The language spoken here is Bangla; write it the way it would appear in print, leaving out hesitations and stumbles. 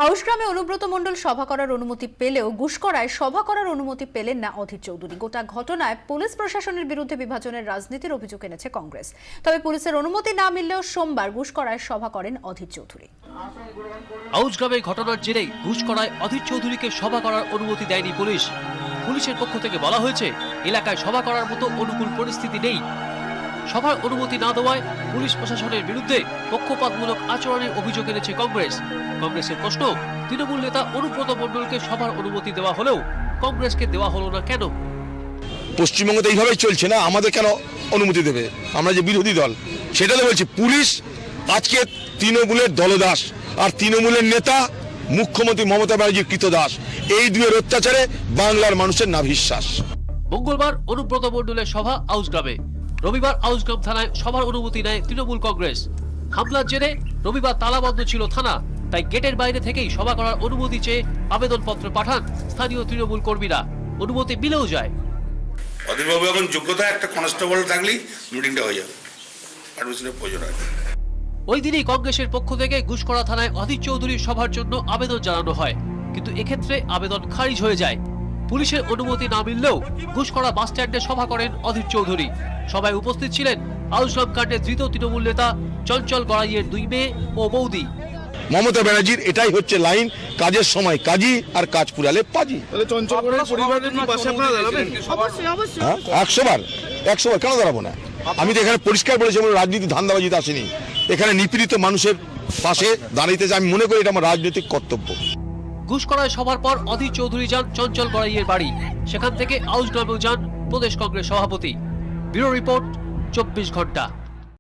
আউশগ্রামে অনুব্রত মণ্ডল সভা করার অনুমতি পেলেও ঘুষকরায় সভা করার অনুমতি পেলেন না অধীর চৌধুরী। গোটা ঘটনায় পুলিশ প্রশাসনের বিরুদ্ধে বিভাজনের রাজনীতির অভিযোগ এনেছে কংগ্রেস। তবে পুলিশের অনুমতি না মিললেও সোমবার ঘুষকরায় সভা করেন অধীর চৌধুরী। আউশগ্রামে ঘটনার জেরে ঘুষকরায় অধীর চৌধুরীকে সভা করার অনুমতি দেয়নি পুলিশ। পুলিশের পক্ষ থেকে বলা হয়েছে, এলাকায় সভা করার মতো অনুকূল পরিস্থিতি নেই। সভার অনুমতি না দেওয়ায় পুলিশ প্রশাসনের বিরুদ্ধে পক্ষপাতমূলক আচরণের অভিযোগ এনেছে কংগ্রেস। কংগ্রেসের প্রশ্ন, তৃণমূল নেতা অনুব্রত মণ্ডলকে সভার অনুমতি দেওয়া হলেও কংগ্রেসকে দেওয়া হলো না কেন? পশ্চিমবঙ্গে তো এইভাবেই চলছে না, আমাদের কেন অনুমতি দেবে? আমরা যে বিরোধী দল সেটা তো বলছি। পুলিশ আজকে তৃণমূলের দলদাস, আর তৃণমূলের নেতা মুখ্যমন্ত্রী মমতা ব্যানার্জির কৃতদাস। এই দুয়ের অত্যাচারে বাংলার মানুষের নাভিশ্বাস। মঙ্গলবার অনুব্রত মণ্ডলের সভা আউশগ্রামে। রবিবার আউশগ্রাম থানায় সভার অনুমতি নেয় তৃণমূল কংগ্রেস। হামলার জেরে রবিবার তালাবন্ধ ছিল থানা, তাই গেটের বাইরে থেকেই সভা করার অনুমতি চেয়ে আবেদনপত্র পাঠান স্থানীয় তৃণমূল কর্মীরা। অনুমতি মিলেও যায়। অধীরবাবু এখন যোগ্যতা একটা কনস্টেবল থাকলেই মিটিংটা হয়ে যাবে, পারমিশনের প্রয়োজন হয়। ওই দিনই কংগ্রেসের পক্ষ থেকে ঘুষকরা থানায় অধীর চৌধুরীর সভার জন্য আবেদন জানানো হয়, কিন্তু এক্ষেত্রে আবেদন খারিজ হয়ে যায়। পুলিশের অনুমতি না মিললেও ঘুষকরা বাস স্ট্যান্ডে সভা করেন অধীর চৌধুরী। সভায় উপস্থিত ছিলেন আউশগ্রাম কাণ্ডে ধৃত তৃণমূল নেতা চঞ্চল গড়াইয়ের 2 মেয়ে ও বৌদি। মমতা ব্যানার্জির এটাই হচ্ছে লাইন, কাজের সময় কাজী আর কাজ পুরালে পাজি। 100 বার কেন দাঁড়াবো না? আমি তো এখানে পরিষ্কার বলেছি, আমার রাজনীতি ধান্দাবাজিতে আসেনি। এখানে নিপীড়িত মানুষের পাশে দাঁড়াইতে আমি মনে করি এটা আমার রাজনৈতিক কর্তব্য। ঘুষকরায় সভার পর অধীর চৌধুরী যান চঞ্চল গড়াইয়ের বাড়ি। সেখান থেকে আউশগ্রামেও যান প্রদেশ কংগ্রেস সভাপতি। ব্যুরো রিপোর্ট, 24 ঘন্টা।